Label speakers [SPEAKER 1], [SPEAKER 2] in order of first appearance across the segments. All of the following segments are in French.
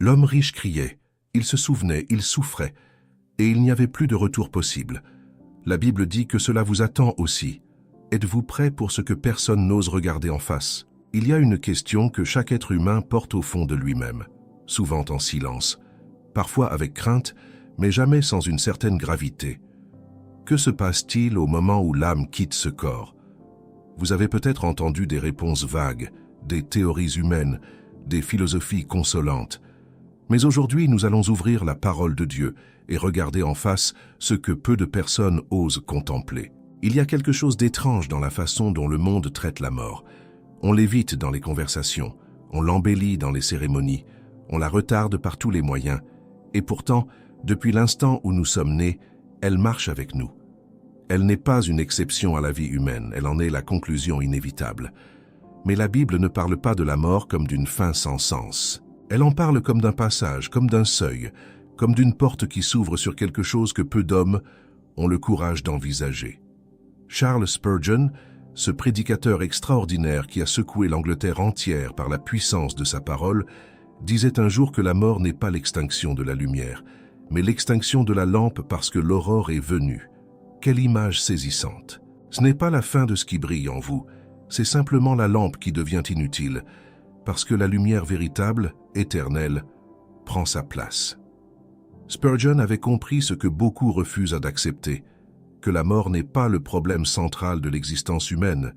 [SPEAKER 1] L'homme riche criait, il se souvenait, il souffrait, et il n'y avait plus de retour possible. La Bible dit que cela vous attend aussi. Êtes-vous prêt pour ce que personne n'ose regarder en face? Il y a une question que chaque être humain porte au fond de lui-même, souvent en silence, parfois avec crainte, mais jamais sans une certaine gravité. Que se passe-t-il au moment où l'âme quitte ce corps? Vous avez peut-être entendu des réponses vagues, des théories humaines, des philosophies consolantes. Mais aujourd'hui, nous allons ouvrir la parole de Dieu et regarder en face ce que peu de personnes osent contempler. Il y a quelque chose d'étrange dans la façon dont le monde traite la mort. On l'évite dans les conversations, on l'embellit dans les cérémonies, on la retarde par tous les moyens. Et pourtant, depuis l'instant où nous sommes nés, elle marche avec nous. Elle n'est pas une exception à la vie humaine, elle en est la conclusion inévitable. Mais la Bible ne parle pas de la mort comme d'une fin sans sens. Elle en parle comme d'un passage, comme d'un seuil, comme d'une porte qui s'ouvre sur quelque chose que peu d'hommes ont le courage d'envisager. Charles Spurgeon, ce prédicateur extraordinaire qui a secoué l'Angleterre entière par la puissance de sa parole, disait un jour que la mort n'est pas l'extinction de la lumière, mais l'extinction de la lampe parce que l'aurore est venue. Quelle image saisissante! Ce n'est pas la fin de ce qui brille en vous, c'est simplement la lampe qui devient inutile, parce que la lumière véritable, éternelle, prend sa place. Spurgeon avait compris ce que beaucoup refusent d'accepter, que la mort n'est pas le problème central de l'existence humaine,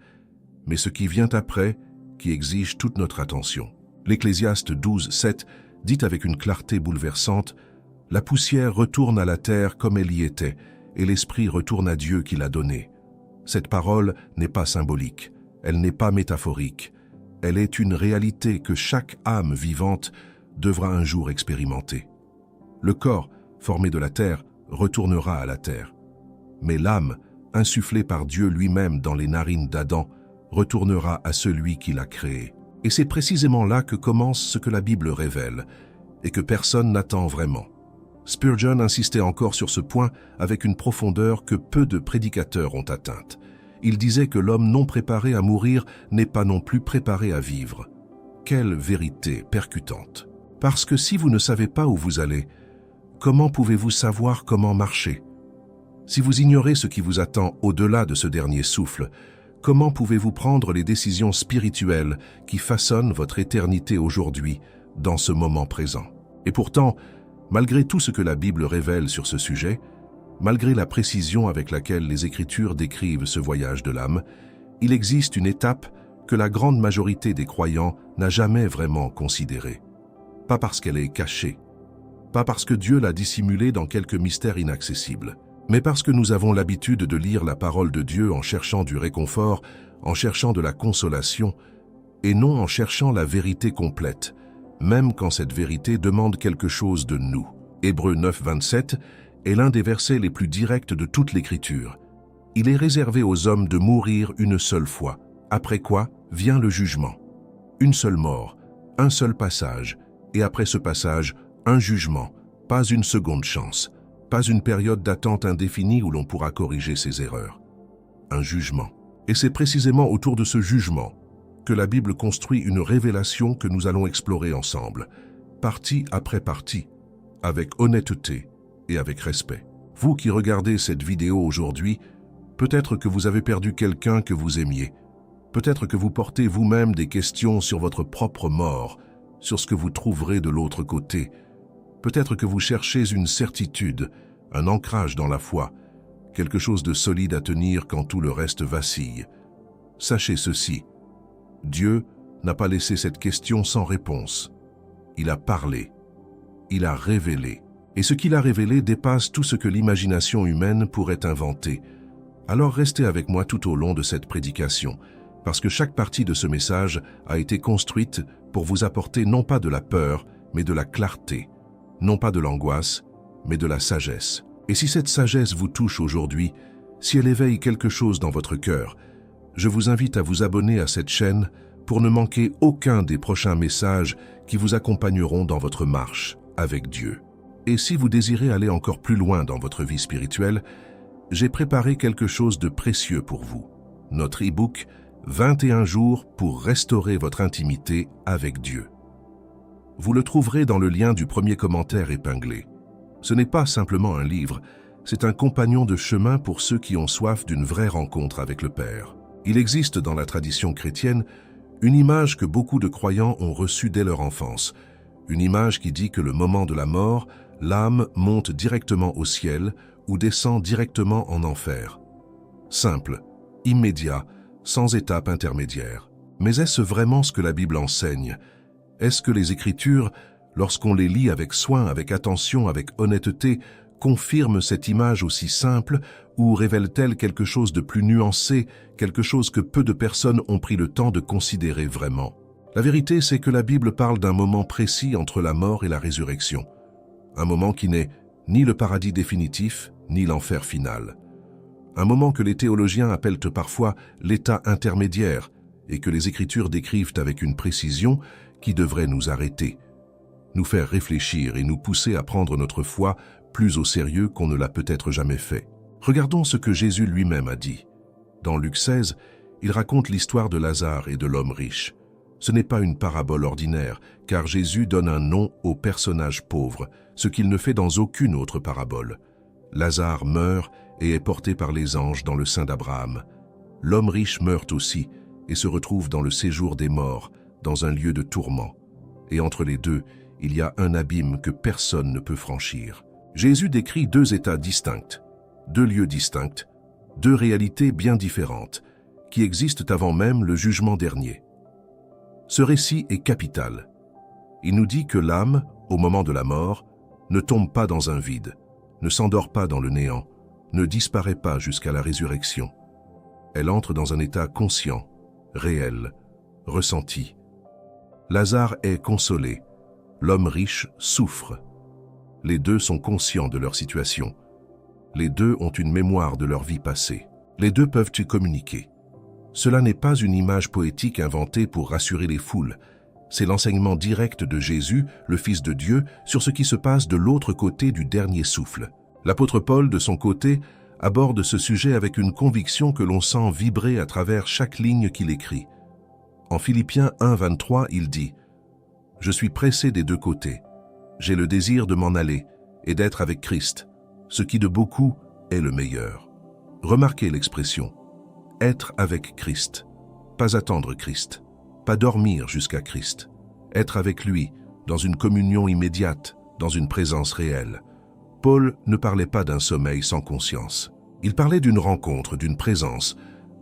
[SPEAKER 1] mais ce qui vient après, qui exige toute notre attention. L'Ecclésiaste 12:7 dit avec une clarté bouleversante « La poussière retourne à la terre comme elle y était, et l'esprit retourne à Dieu qui l'a donné. » Cette parole n'est pas symbolique, elle n'est pas métaphorique, elle est une réalité que chaque âme vivante devra un jour expérimenter. Le corps, formé de la terre, retournera à la terre. Mais l'âme, insufflée par Dieu lui-même dans les narines d'Adam, retournera à celui qui l'a créé. Et c'est précisément là que commence ce que la Bible révèle, et que personne n'attend vraiment. Spurgeon insistait encore sur ce point avec une profondeur que peu de prédicateurs ont atteinte. Il disait que l'homme non préparé à mourir n'est pas non plus préparé à vivre. Quelle vérité percutante! Parce que si vous ne savez pas où vous allez, comment pouvez-vous savoir comment marcher? Si vous ignorez ce qui vous attend au-delà de ce dernier souffle, comment pouvez-vous prendre les décisions spirituelles qui façonnent votre éternité aujourd'hui, dans ce moment présent? Et pourtant, malgré tout ce que la Bible révèle sur ce sujet, malgré la précision avec laquelle les Écritures décrivent ce voyage de l'âme, il existe une étape que la grande majorité des croyants n'a jamais vraiment considérée. Pas parce qu'elle est cachée, pas parce que Dieu l'a dissimulée dans quelques mystères inaccessibles, mais parce que nous avons l'habitude de lire la parole de Dieu en cherchant du réconfort, en cherchant de la consolation, et non en cherchant la vérité complète, même quand cette vérité demande quelque chose de nous. Hébreux 9:27 est l'un des versets les plus directs de toute l'Écriture. Il est réservé aux hommes de mourir une seule fois, après quoi vient le jugement. Une seule mort, un seul passage, et après ce passage, un jugement, pas une seconde chance, pas une période d'attente indéfinie où l'on pourra corriger ses erreurs. Un jugement. Et c'est précisément autour de ce jugement que la Bible construit une révélation que nous allons explorer ensemble, partie après partie, avec honnêteté et avec respect. Vous qui regardez cette vidéo aujourd'hui, peut-être que vous avez perdu quelqu'un que vous aimiez. Peut-être que vous portez vous-même des questions sur votre propre mort, sur ce que vous trouverez de l'autre côté. Peut-être que vous cherchez une certitude, un ancrage dans la foi, quelque chose de solide à tenir quand tout le reste vacille. Sachez ceci, Dieu n'a pas laissé cette question sans réponse. Il a parlé, il a révélé. Et ce qu'il a révélé dépasse tout ce que l'imagination humaine pourrait inventer. Alors restez avec moi tout au long de cette prédication, parce que chaque partie de ce message a été construite pour vous apporter non pas de la peur, mais de la clarté, non pas de l'angoisse, mais de la sagesse. Et si cette sagesse vous touche aujourd'hui, si elle éveille quelque chose dans votre cœur, je vous invite à vous abonner à cette chaîne pour ne manquer aucun des prochains messages qui vous accompagneront dans votre marche avec Dieu. Et si vous désirez aller encore plus loin dans votre vie spirituelle, j'ai préparé quelque chose de précieux pour vous. Notre e-book « 21 jours pour restaurer votre intimité avec Dieu ». Vous le trouverez dans le lien du premier commentaire épinglé. Ce n'est pas simplement un livre, c'est un compagnon de chemin pour ceux qui ont soif d'une vraie rencontre avec le Père. Il existe dans la tradition chrétienne une image que beaucoup de croyants ont reçue dès leur enfance, une image qui dit que le moment de la mort, l'âme monte directement au ciel ou descend directement en enfer. Simple, immédiat, sans étape intermédiaire. Mais est-ce vraiment ce que la Bible enseigne? Est-ce que les Écritures, lorsqu'on les lit avec soin, avec attention, avec honnêteté, confirment cette image aussi simple ou révèlent-elles quelque chose de plus nuancé, quelque chose que peu de personnes ont pris le temps de considérer vraiment? La vérité, c'est que la Bible parle d'un moment précis entre la mort et la résurrection. Un moment qui n'est ni le paradis définitif, ni l'enfer final. Un moment que les théologiens appellent parfois l'état intermédiaire et que les Écritures décrivent avec une précision qui devrait nous arrêter, nous faire réfléchir et nous pousser à prendre notre foi plus au sérieux qu'on ne l'a peut-être jamais fait. Regardons ce que Jésus lui-même a dit. Dans Luc 16, il raconte l'histoire de Lazare et de l'homme riche. Ce n'est pas une parabole ordinaire, car Jésus donne un nom au personnage pauvre, ce qu'il ne fait dans aucune autre parabole. Lazare meurt et est porté par les anges dans le sein d'Abraham. L'homme riche meurt aussi et se retrouve dans le séjour des morts, dans un lieu de tourment. Et entre les deux, il y a un abîme que personne ne peut franchir. Jésus décrit deux états distincts, deux lieux distincts, deux réalités bien différentes, qui existent avant même le jugement dernier. Ce récit est capital. Il nous dit que l'âme, au moment de la mort, ne tombe pas dans un vide, ne s'endort pas dans le néant, ne disparaît pas jusqu'à la résurrection. Elle entre dans un état conscient, réel, ressenti. Lazare est consolé, l'homme riche souffre. Les deux sont conscients de leur situation. Les deux ont une mémoire de leur vie passée. Les deux peuvent y communiquer. Cela n'est pas une image poétique inventée pour rassurer les foules. C'est l'enseignement direct de Jésus, le Fils de Dieu, sur ce qui se passe de l'autre côté du dernier souffle. L'apôtre Paul, de son côté, aborde ce sujet avec une conviction que l'on sent vibrer à travers chaque ligne qu'il écrit. En Philippiens 1, 23, il dit « Je suis pressé des deux côtés. J'ai le désir de m'en aller et d'être avec Christ, ce qui de beaucoup est le meilleur. » Remarquez l'expression « être avec Christ », pas attendre Christ, pas dormir jusqu'à Christ, être avec lui dans une communion immédiate, dans une présence réelle. Paul ne parlait pas d'un sommeil sans conscience. Il parlait d'une rencontre, d'une présence,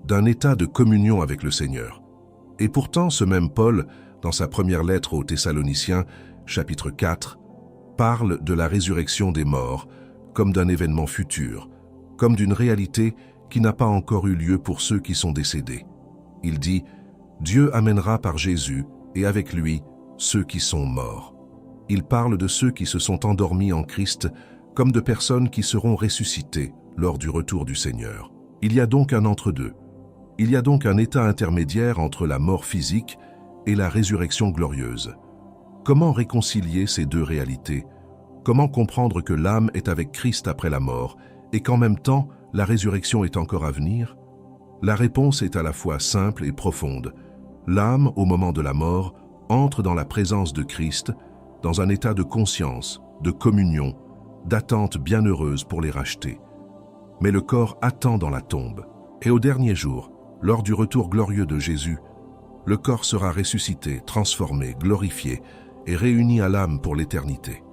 [SPEAKER 1] d'un état de communion avec le Seigneur. Et pourtant, ce même Paul, dans sa première lettre aux Thessaloniciens, chapitre 4, parle de la résurrection des morts comme d'un événement futur, comme d'une réalité qui n'a pas encore eu lieu pour ceux qui sont décédés. Il dit « Dieu amènera par Jésus et avec lui ceux qui sont morts ». Il parle de ceux qui se sont endormis en Christ comme de personnes qui seront ressuscitées lors du retour du Seigneur. Il y a donc un entre-deux. Il y a donc un état intermédiaire entre la mort physique et la résurrection glorieuse. Comment réconcilier ces deux réalités? Comment comprendre que l'âme est avec Christ après la mort et qu'en même temps, la résurrection est encore à venir? La réponse est à la fois simple et profonde. L'âme, au moment de la mort, entre dans la présence de Christ, dans un état de conscience, de communion, d'attente bienheureuse pour les racheter. Mais le corps attend dans la tombe. Et au dernier jour, lors du retour glorieux de Jésus, le corps sera ressuscité, transformé, glorifié et réuni à l'âme pour l'éternité.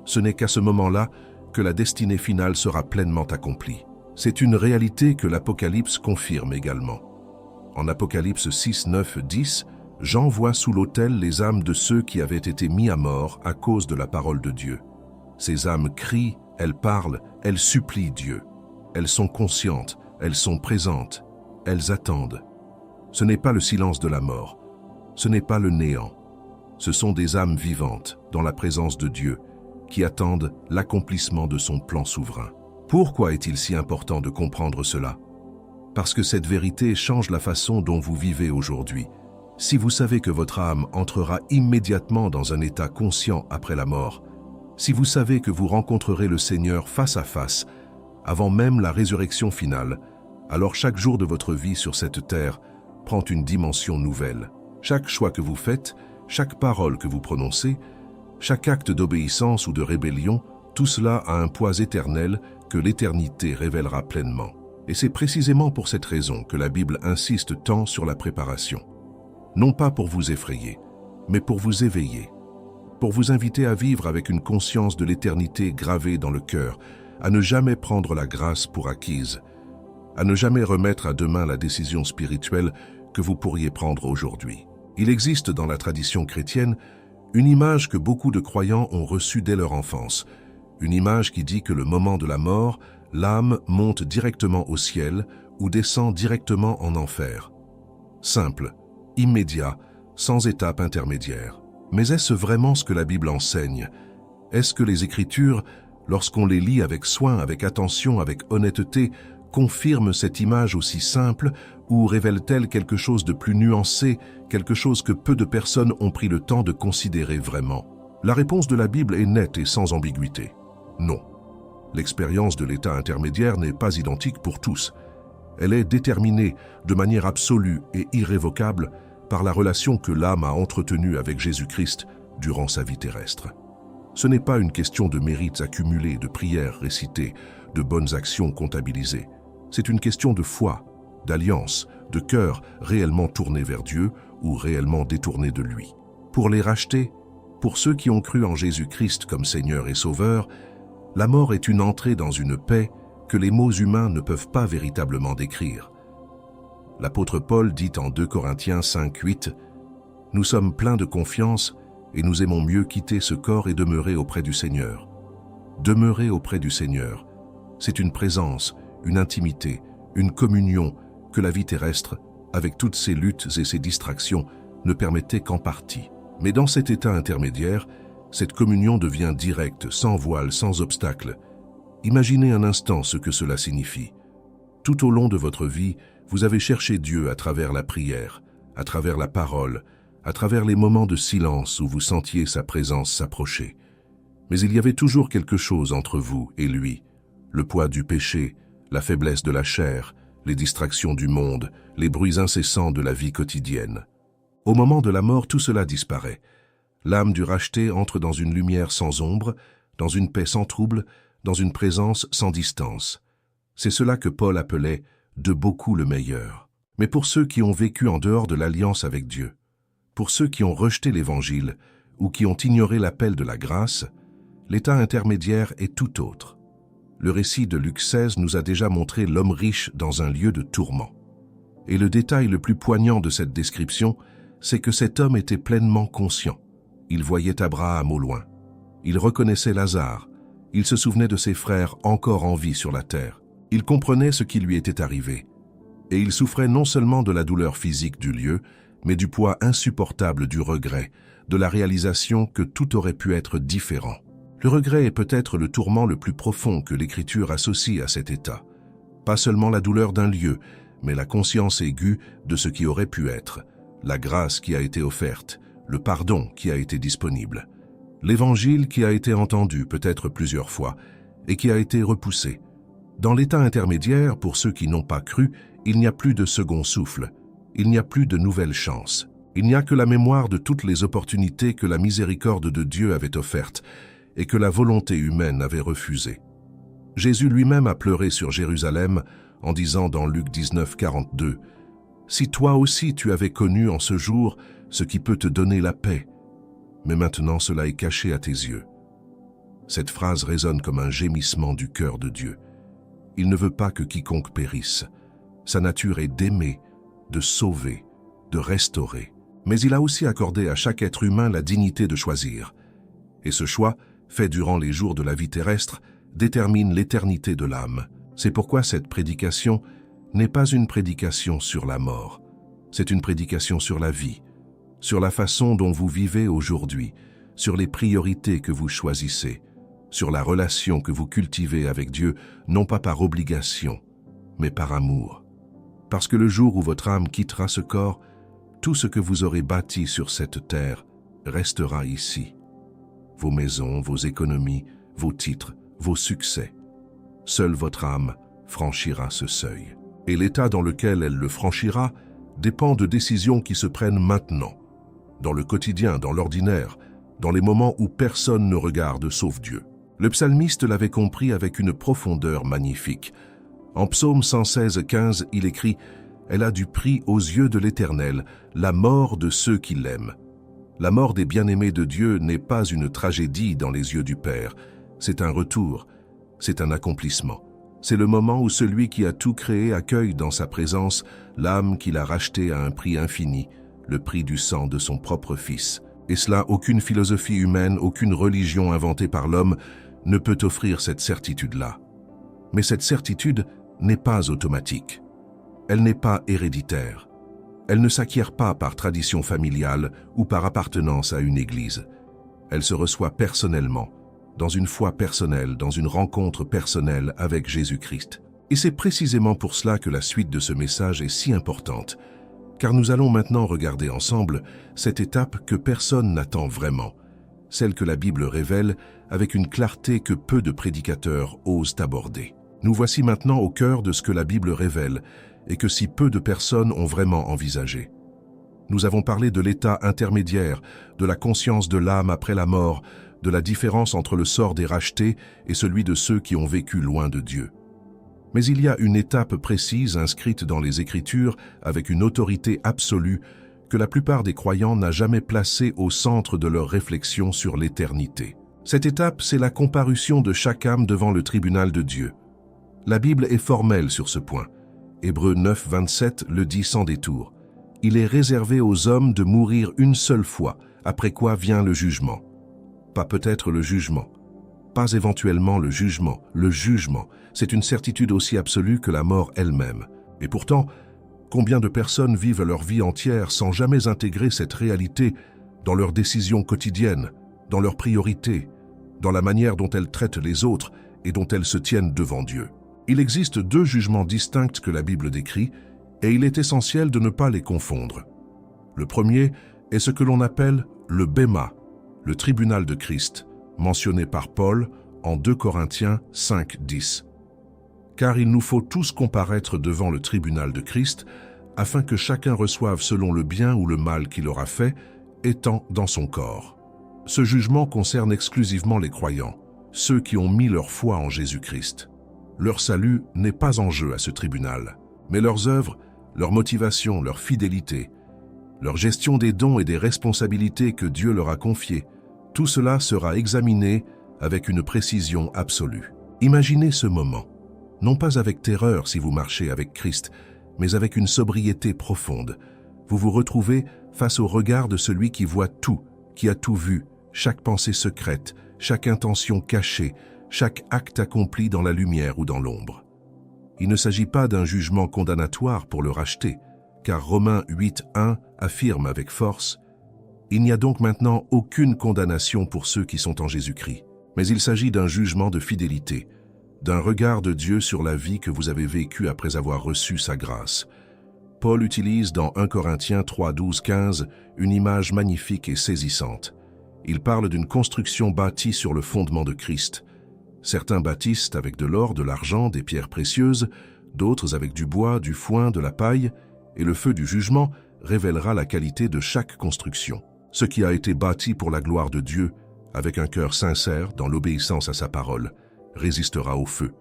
[SPEAKER 1] Ce n'est qu'à ce moment-là que la destinée finale sera pleinement accomplie. C'est une réalité que l'Apocalypse confirme également. En Apocalypse 6, 9, 10, Jean voit sous l'autel les âmes de ceux qui avaient été mis à mort à cause de la parole de Dieu. Ces âmes crient, elles parlent, elles supplient Dieu. Elles sont conscientes, elles sont présentes, elles attendent. Ce n'est pas le silence de la mort, ce n'est pas le néant. Ce sont des âmes vivantes dans la présence de Dieu qui attendent l'accomplissement de son plan souverain. Pourquoi est-il si important de comprendre cela? Parce que cette vérité change la façon dont vous vivez aujourd'hui. Si vous savez que votre âme entrera immédiatement dans un état conscient après la mort, si vous savez que vous rencontrerez le Seigneur face à face, avant même la résurrection finale, alors chaque jour de votre vie sur cette terre prend une dimension nouvelle. Chaque choix que vous faites, chaque parole que vous prononcez, chaque acte d'obéissance ou de rébellion, tout cela a un poids éternel que l'éternité révélera pleinement. Et c'est précisément pour cette raison que la Bible insiste tant sur la préparation. Non pas pour vous effrayer, mais pour vous éveiller, pour vous inviter à vivre avec une conscience de l'éternité gravée dans le cœur, à ne jamais prendre la grâce pour acquise, à ne jamais remettre à demain la décision spirituelle que vous pourriez prendre aujourd'hui. Il existe dans la tradition chrétienne une image que beaucoup de croyants ont reçue dès leur enfance, une image qui dit que le moment de la mort, l'âme monte directement au ciel ou descend directement en enfer. Simple, immédiat, sans étape intermédiaire. Mais est-ce vraiment ce que la Bible enseigne? Est-ce que les Écritures, lorsqu'on les lit avec soin, avec attention, avec honnêteté, confirment cette image aussi simple ou révèlent-elles quelque chose de plus nuancé, quelque chose que peu de personnes ont pris le temps de considérer vraiment? La réponse de la Bible est nette et sans ambiguïté. Non. L'expérience de l'état intermédiaire n'est pas identique pour tous. Elle est déterminée de manière absolue et irrévocable par la relation que l'âme a entretenue avec Jésus-Christ durant sa vie terrestre. Ce n'est pas une question de mérites accumulés, de prières récitées, de bonnes actions comptabilisées. C'est une question de foi, d'alliance, de cœur réellement tourné vers Dieu ou réellement détourné de lui. Pour les rachetés, pour ceux qui ont cru en Jésus-Christ comme Seigneur et Sauveur, la mort est une entrée dans une paix que les mots humains ne peuvent pas véritablement décrire. L'apôtre Paul dit en 2 Corinthiens 5:8 « Nous sommes pleins de confiance et nous aimons mieux quitter ce corps et demeurer auprès du Seigneur. » Demeurer auprès du Seigneur, c'est une présence, une intimité, une communion que la vie terrestre, avec toutes ses luttes et ses distractions, ne permettait qu'en partie. Mais dans cet état intermédiaire, cette communion devient directe, sans voile, sans obstacle. Imaginez un instant ce que cela signifie. Tout au long de votre vie, vous avez cherché Dieu à travers la prière, à travers la parole, à travers les moments de silence où vous sentiez sa présence s'approcher. Mais il y avait toujours quelque chose entre vous et lui, le poids du péché, la faiblesse de la chair, les distractions du monde, les bruits incessants de la vie quotidienne. Au moment de la mort, tout cela disparaît. L'âme du racheté entre dans une lumière sans ombre, dans une paix sans trouble, dans une présence sans distance. C'est cela que Paul appelait « de beaucoup le meilleur ». Mais pour ceux qui ont vécu en dehors de l'alliance avec Dieu, pour ceux qui ont rejeté l'Évangile ou qui ont ignoré l'appel de la grâce, l'état intermédiaire est tout autre. Le récit de Luc 16 nous a déjà montré l'homme riche dans un lieu de tourment. Et le détail le plus poignant de cette description, c'est que cet homme était pleinement conscient. Il voyait Abraham au loin. Il reconnaissait Lazare. Il se souvenait de ses frères encore en vie sur la terre. Il comprenait ce qui lui était arrivé. Et il souffrait non seulement de la douleur physique du lieu, mais du poids insupportable du regret, de la réalisation que tout aurait pu être différent. Le regret est peut-être le tourment le plus profond que l'Écriture associe à cet état. Pas seulement la douleur d'un lieu, mais la conscience aiguë de ce qui aurait pu être, la grâce qui a été offerte, le pardon qui a été disponible, l'Évangile qui a été entendu peut-être plusieurs fois et qui a été repoussé. Dans l'état intermédiaire, pour ceux qui n'ont pas cru, il n'y a plus de second souffle, il n'y a plus de nouvelle chance. Il n'y a que la mémoire de toutes les opportunités que la miséricorde de Dieu avait offertes et que la volonté humaine avait refusées. Jésus lui-même a pleuré sur Jérusalem en disant dans Luc 19:42 « Si toi aussi tu avais connu en ce jour ce qui peut te donner la paix, mais maintenant cela est caché à tes yeux. » Cette phrase résonne comme un gémissement du cœur de Dieu. Il ne veut pas que quiconque périsse. Sa nature est d'aimer, de sauver, de restaurer. Mais il a aussi accordé à chaque être humain la dignité de choisir. Et ce choix, fait durant les jours de la vie terrestre, détermine l'éternité de l'âme. C'est pourquoi cette prédication n'est pas une prédication sur la mort. C'est une prédication sur la vie, sur la façon dont vous vivez aujourd'hui, sur les priorités que vous choisissez, sur la relation que vous cultivez avec Dieu, non pas par obligation, mais par amour. Parce que le jour où votre âme quittera ce corps, tout ce que vous aurez bâti sur cette terre restera ici. Vos maisons, vos économies, vos titres, vos succès. Seule votre âme franchira ce seuil. Et l'état dans lequel elle le franchira dépend de décisions qui se prennent maintenant, dans le quotidien, dans l'ordinaire, dans les moments où personne ne regarde sauf Dieu. Le psalmiste l'avait compris avec une profondeur magnifique. En psaume 116:15, il écrit « Elle a du prix aux yeux de l'Éternel, la mort de ceux qui l'aiment. » La mort des bien-aimés de Dieu n'est pas une tragédie dans les yeux du Père, c'est un retour, c'est un accomplissement. C'est le moment où celui qui a tout créé accueille dans sa présence l'âme qu'il a rachetée à un prix infini, le prix du sang de son propre Fils. Et cela, aucune philosophie humaine, aucune religion inventée par l'homme ne peut offrir cette certitude-là. Mais cette certitude n'est pas automatique. Elle n'est pas héréditaire. Elle ne s'acquiert pas par tradition familiale ou par appartenance à une église. Elle se reçoit personnellement, dans une foi personnelle, dans une rencontre personnelle avec Jésus-Christ. Et c'est précisément pour cela que la suite de ce message est si importante, car nous allons maintenant regarder ensemble cette étape que personne n'attend vraiment, celle que la Bible révèle avec une clarté que peu de prédicateurs osent aborder. Nous voici maintenant au cœur de ce que la Bible révèle et que si peu de personnes ont vraiment envisagé. Nous avons parlé de l'état intermédiaire, de la conscience de l'âme après la mort, de la différence entre le sort des rachetés et celui de ceux qui ont vécu loin de Dieu. Mais il y a une étape précise inscrite dans les Écritures avec une autorité absolue que la plupart des croyants n'a jamais placée au centre de leur réflexion sur l'éternité. Cette étape, c'est la comparution de chaque âme devant le tribunal de Dieu. La Bible est formelle sur ce point. Hébreux 9:27 le dit sans détour. Il est réservé aux hommes de mourir une seule fois, après quoi vient le jugement. Pas peut-être le jugement, pas éventuellement le jugement. Le jugement, c'est une certitude aussi absolue que la mort elle-même. Et pourtant, combien de personnes vivent leur vie entière sans jamais intégrer cette réalité dans leurs décisions quotidiennes, dans leurs priorités, dans la manière dont elles traitent les autres et dont elles se tiennent devant Dieu. Il existe deux jugements distincts que la Bible décrit, et il est essentiel de ne pas les confondre. Le premier est ce que l'on appelle le Béma, le tribunal de Christ, mentionné par Paul en 2 Corinthiens 5:10. Car il nous faut tous comparaître devant le tribunal de Christ, afin que chacun reçoive selon le bien ou le mal qu'il aura fait, étant dans son corps. Ce jugement concerne exclusivement les croyants, ceux qui ont mis leur foi en Jésus-Christ. Leur salut n'est pas en jeu à ce tribunal, mais leurs œuvres, leur motivation, leur fidélité, leur gestion des dons et des responsabilités que Dieu leur a confiées, tout cela sera examiné avec une précision absolue. Imaginez ce moment, non pas avec terreur si vous marchez avec Christ, mais avec une sobriété profonde. Vous vous retrouvez face au regard de celui qui voit tout, qui a tout vu, chaque pensée secrète, chaque intention cachée, chaque acte accompli dans la lumière ou dans l'ombre. Il ne s'agit pas d'un jugement condamnatoire pour le racheter, car Romains 8:1 affirme avec force « Il n'y a donc maintenant aucune condamnation pour ceux qui sont en Jésus-Christ, mais il s'agit d'un jugement de fidélité, d'un regard de Dieu sur la vie que vous avez vécue après avoir reçu sa grâce. » Paul utilise dans 1 Corinthiens 3:12-15 une image magnifique et saisissante. Il parle d'une construction bâtie sur le fondement de Christ. Certains bâtissent avec de l'or, de l'argent, des pierres précieuses, d'autres avec du bois, du foin, de la paille, et le feu du jugement révélera la qualité de chaque construction. Ce qui a été bâti pour la gloire de Dieu, avec un cœur sincère dans l'obéissance à sa parole, résistera au feu.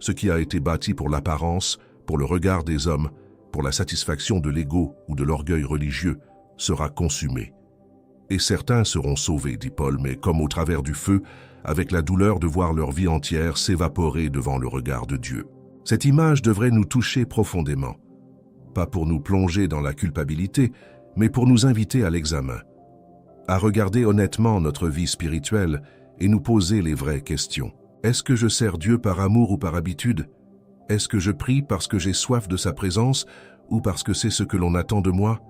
[SPEAKER 1] Ce qui a été bâti pour l'apparence, pour le regard des hommes, pour la satisfaction de l'ego ou de l'orgueil religieux, sera consumé. Et certains seront sauvés, dit Paul, mais comme au travers du feu, avec la douleur de voir leur vie entière s'évaporer devant le regard de Dieu. Cette image devrait nous toucher profondément, pas pour nous plonger dans la culpabilité, mais pour nous inviter à l'examen, à regarder honnêtement notre vie spirituelle et nous poser les vraies questions. Est-ce que je sers Dieu par amour ou par habitude? Est-ce que je prie parce que j'ai soif de sa présence ou parce que c'est ce que l'on attend de moi?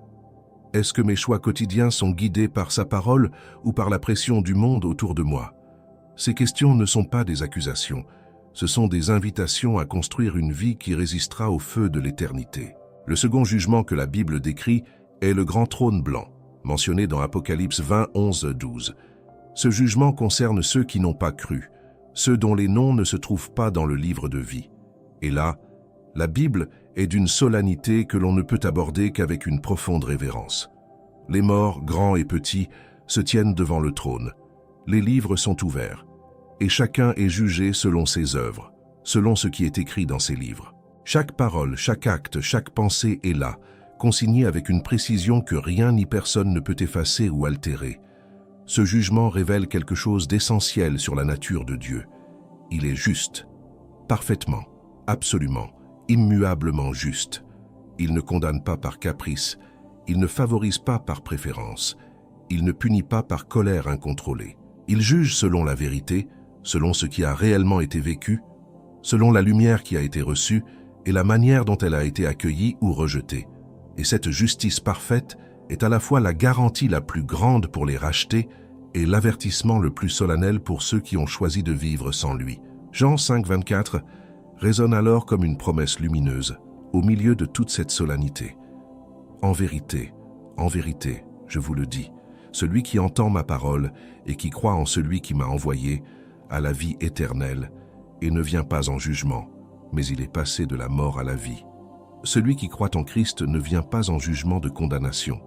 [SPEAKER 1] Est-ce que mes choix quotidiens sont guidés par sa parole ou par la pression du monde autour de moi? Ces questions ne sont pas des accusations, ce sont des invitations à construire une vie qui résistera au feu de l'éternité. Le second jugement que la Bible décrit est le grand trône blanc, mentionné dans Apocalypse 20, 11-12. Ce jugement concerne ceux qui n'ont pas cru, ceux dont les noms ne se trouvent pas dans le livre de vie. Et là, la Bible est d'une solennité que l'on ne peut aborder qu'avec une profonde révérence. Les morts, grands et petits, se tiennent devant le trône. Les livres sont ouverts, et chacun est jugé selon ses œuvres, selon ce qui est écrit dans ses livres. Chaque parole, chaque acte, chaque pensée est là, consignée avec une précision que rien ni personne ne peut effacer ou altérer. Ce jugement révèle quelque chose d'essentiel sur la nature de Dieu. Il est juste, parfaitement, absolument, immuablement juste. Il ne condamne pas par caprice, il ne favorise pas par préférence, il ne punit pas par colère incontrôlée. Il juge selon la vérité, selon ce qui a réellement été vécu, selon la lumière qui a été reçue et la manière dont elle a été accueillie ou rejetée. Et cette justice parfaite est à la fois la garantie la plus grande pour les rachetés et l'avertissement le plus solennel pour ceux qui ont choisi de vivre sans lui. Jean 5, 24 résonne alors comme une promesse lumineuse, au milieu de toute cette solennité. En vérité, je vous le dis, celui qui entend ma parole et qui croit en celui qui m'a envoyé a la vie éternelle et ne vient pas en jugement, mais il est passé de la mort à la vie. Celui qui croit en Christ ne vient pas en jugement de condamnation.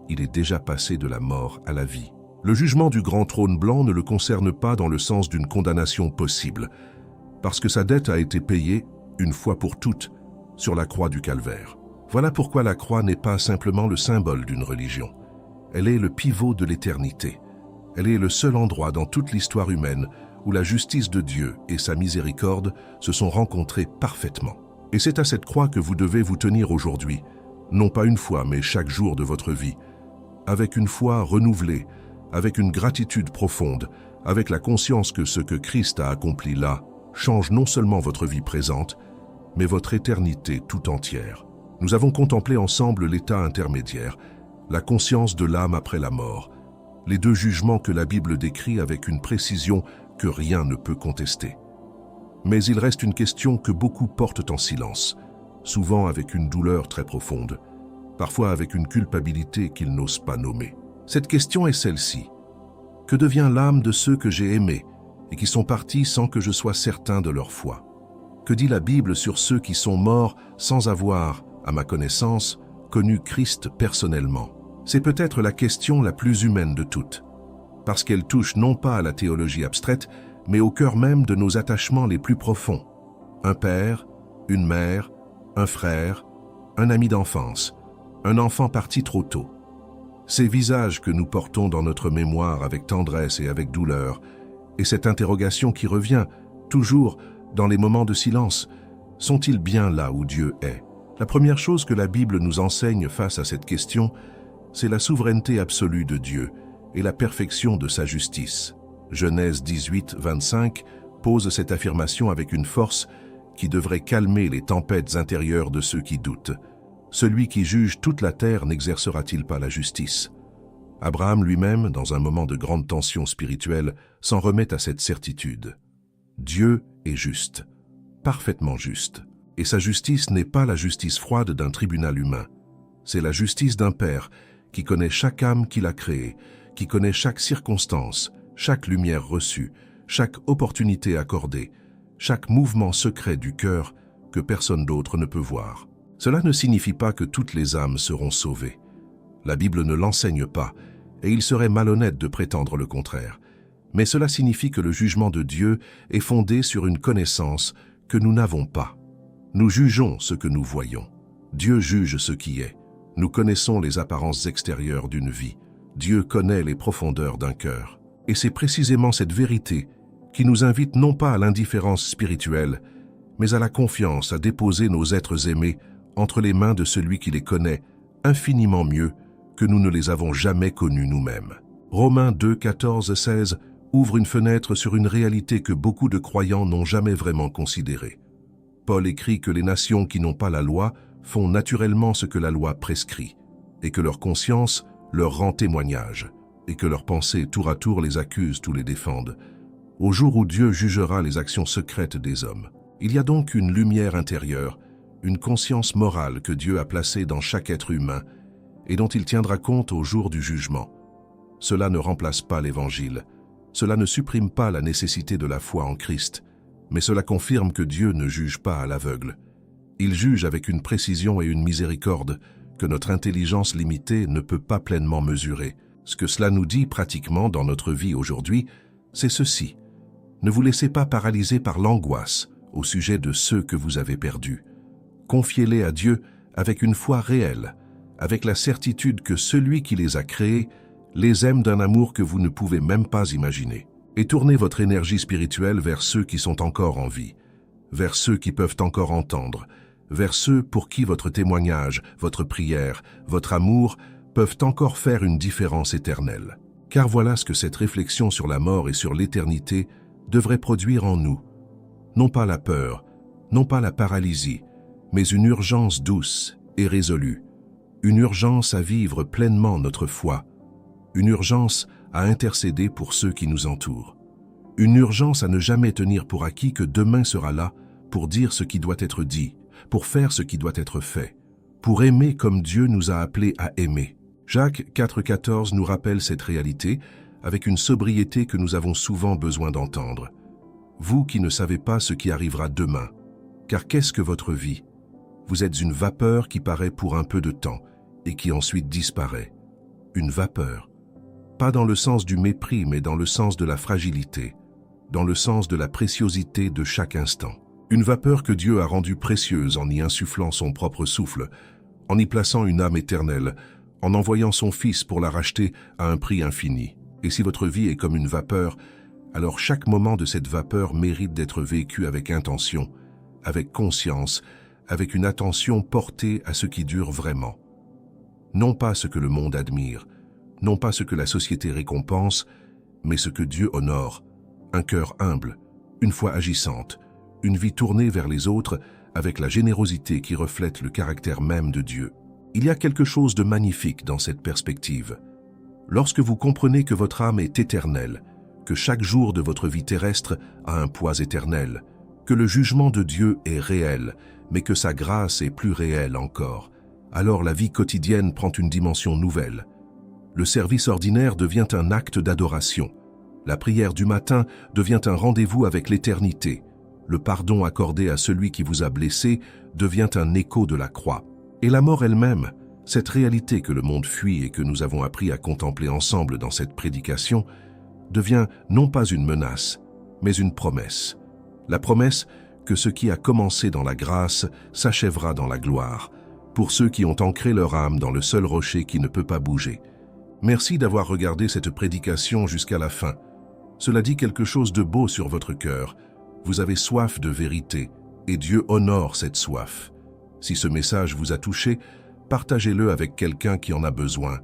[SPEAKER 1] Il est déjà passé de la mort à la vie. Le jugement du grand trône blanc ne le concerne pas dans le sens d'une condamnation possible, parce que sa dette a été payée, une fois pour toutes, sur la croix du calvaire. Voilà pourquoi la croix n'est pas simplement le symbole d'une religion. Elle est le pivot de l'éternité. Elle est le seul endroit dans toute l'histoire humaine où la justice de Dieu et sa miséricorde se sont rencontrées parfaitement. Et c'est à cette croix que vous devez vous tenir aujourd'hui, non pas une fois, mais chaque jour de votre vie, avec une foi renouvelée, avec une gratitude profonde, avec la conscience que ce que Christ a accompli là change non seulement votre vie présente, mais votre éternité tout entière. Nous avons contemplé ensemble l'état intermédiaire, la conscience de l'âme après la mort, les deux jugements que la Bible décrit avec une précision que rien ne peut contester. Mais il reste une question que beaucoup portent en silence, souvent avec une douleur très profonde, parfois avec une culpabilité qu'ils n'osent pas nommer. Cette question est celle-ci. Que devient l'âme de ceux que j'ai aimés et qui sont partis sans que je sois certain de leur foi? Que dit la Bible sur ceux qui sont morts sans avoir, à ma connaissance, connu Christ personnellement? C'est peut-être la question la plus humaine de toutes, parce qu'elle touche non pas à la théologie abstraite, mais au cœur même de nos attachements les plus profonds. Un père, une mère, un frère, un ami d'enfance, un enfant parti trop tôt. Ces visages que nous portons dans notre mémoire avec tendresse et avec douleur, et cette interrogation qui revient, toujours dans les moments de silence, sont-ils bien là où Dieu est? La première chose que la Bible nous enseigne face à cette question, c'est la souveraineté absolue de Dieu et la perfection de sa justice. Genèse 18, 25 pose cette affirmation avec une force qui devrait calmer les tempêtes intérieures de ceux qui doutent. Celui qui juge toute la terre n'exercera-t-il pas la justice? Abraham lui-même, dans un moment de grande tension spirituelle, s'en remet à cette certitude. Dieu est juste, parfaitement juste, et sa justice n'est pas la justice froide d'un tribunal humain. C'est la justice d'un Père qui connaît chaque âme qu'il a créée, qui connaît chaque circonstance, chaque lumière reçue, chaque opportunité accordée, chaque mouvement secret du cœur que personne d'autre ne peut voir. Cela ne signifie pas que toutes les âmes seront sauvées. La Bible ne l'enseigne pas, et il serait malhonnête de prétendre le contraire. Mais cela signifie que le jugement de Dieu est fondé sur une connaissance que nous n'avons pas. Nous jugeons ce que nous voyons. Dieu juge ce qui est. Nous connaissons les apparences extérieures d'une vie. Dieu connaît les profondeurs d'un cœur. Et c'est précisément cette vérité qui nous invite non pas à l'indifférence spirituelle, mais à la confiance, à déposer nos êtres aimés entre les mains de celui qui les connaît infiniment mieux que nous ne les avons jamais connus nous-mêmes. Romains 2, 14, 16 ouvre une fenêtre sur une réalité que beaucoup de croyants n'ont jamais vraiment considérée. Paul écrit que les nations qui n'ont pas la loi font naturellement ce que la loi prescrit, et que leur conscience leur rend témoignage, et que leurs pensées tour à tour les accusent ou les défendent, au jour où Dieu jugera les actions secrètes des hommes. Il y a donc une lumière intérieure, une conscience morale que Dieu a placée dans chaque être humain et dont il tiendra compte au jour du jugement. Cela ne remplace pas l'Évangile, cela ne supprime pas la nécessité de la foi en Christ, mais cela confirme que Dieu ne juge pas à l'aveugle. Il juge avec une précision et une miséricorde que notre intelligence limitée ne peut pas pleinement mesurer. Ce que cela nous dit pratiquement dans notre vie aujourd'hui, c'est ceci. Ne vous laissez pas paralyser par l'angoisse au sujet de ceux que vous avez perdus. Confiez-les à Dieu avec une foi réelle, avec la certitude que celui qui les a créés les aime d'un amour que vous ne pouvez même pas imaginer. Et tournez votre énergie spirituelle vers ceux qui sont encore en vie, vers ceux qui peuvent encore entendre, vers ceux pour qui votre témoignage, votre prière, votre amour peuvent encore faire une différence éternelle. Car voilà ce que cette réflexion sur la mort et sur l'éternité devrait produire en nous. Non pas la peur, non pas la paralysie, mais une urgence douce et résolue, une urgence à vivre pleinement notre foi, une urgence à intercéder pour ceux qui nous entourent, une urgence à ne jamais tenir pour acquis que demain sera là pour dire ce qui doit être dit, pour faire ce qui doit être fait, pour aimer comme Dieu nous a appelés à aimer. Jacques 4,14 nous rappelle cette réalité avec une sobriété que nous avons souvent besoin d'entendre. Vous qui ne savez pas ce qui arrivera demain, car qu'est-ce que votre vie? Vous êtes une vapeur qui paraît pour un peu de temps et qui ensuite disparaît. Une vapeur. Pas dans le sens du mépris, mais dans le sens de la fragilité, dans le sens de la préciosité de chaque instant. Une vapeur que Dieu a rendue précieuse en y insufflant son propre souffle, en y plaçant une âme éternelle, en envoyant son Fils pour la racheter à un prix infini. Et si votre vie est comme une vapeur, alors chaque moment de cette vapeur mérite d'être vécu avec intention, avec conscience, avec une attention portée à ce qui dure vraiment. Non pas ce que le monde admire, non pas ce que la société récompense, mais ce que Dieu honore, un cœur humble, une foi agissante, une vie tournée vers les autres avec la générosité qui reflète le caractère même de Dieu. Il y a quelque chose de magnifique dans cette perspective. Lorsque vous comprenez que votre âme est éternelle, que chaque jour de votre vie terrestre a un poids éternel, que le jugement de Dieu est réel, mais que sa grâce est plus réelle encore, alors la vie quotidienne prend une dimension nouvelle. Le service ordinaire devient un acte d'adoration. La prière du matin devient un rendez-vous avec l'éternité. Le pardon accordé à celui qui vous a blessé devient un écho de la croix. Et la mort elle-même, cette réalité que le monde fuit et que nous avons appris à contempler ensemble dans cette prédication, devient non pas une menace, mais une promesse. La promesse que ce qui a commencé dans la grâce s'achèvera dans la gloire, pour ceux qui ont ancré leur âme dans le seul rocher qui ne peut pas bouger. Merci d'avoir regardé cette prédication jusqu'à la fin. Cela dit quelque chose de beau sur votre cœur. Vous avez soif de vérité, et Dieu honore cette soif. Si ce message vous a touché, partagez-le avec quelqu'un qui en a besoin.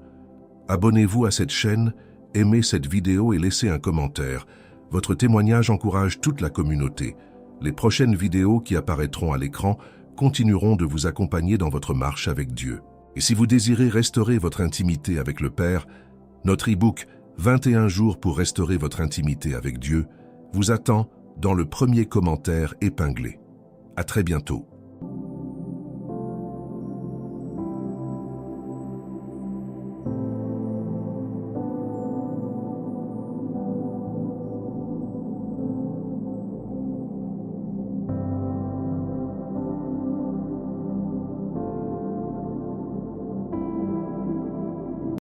[SPEAKER 1] Abonnez-vous à cette chaîne, aimez cette vidéo et laissez un commentaire. Votre témoignage encourage toute la communauté. Les prochaines vidéos qui apparaîtront à l'écran continueront de vous accompagner dans votre marche avec Dieu. Et si vous désirez restaurer votre intimité avec le Père, notre e-book 21 jours pour restaurer votre intimité avec Dieu vous attend dans le premier commentaire épinglé. À très bientôt.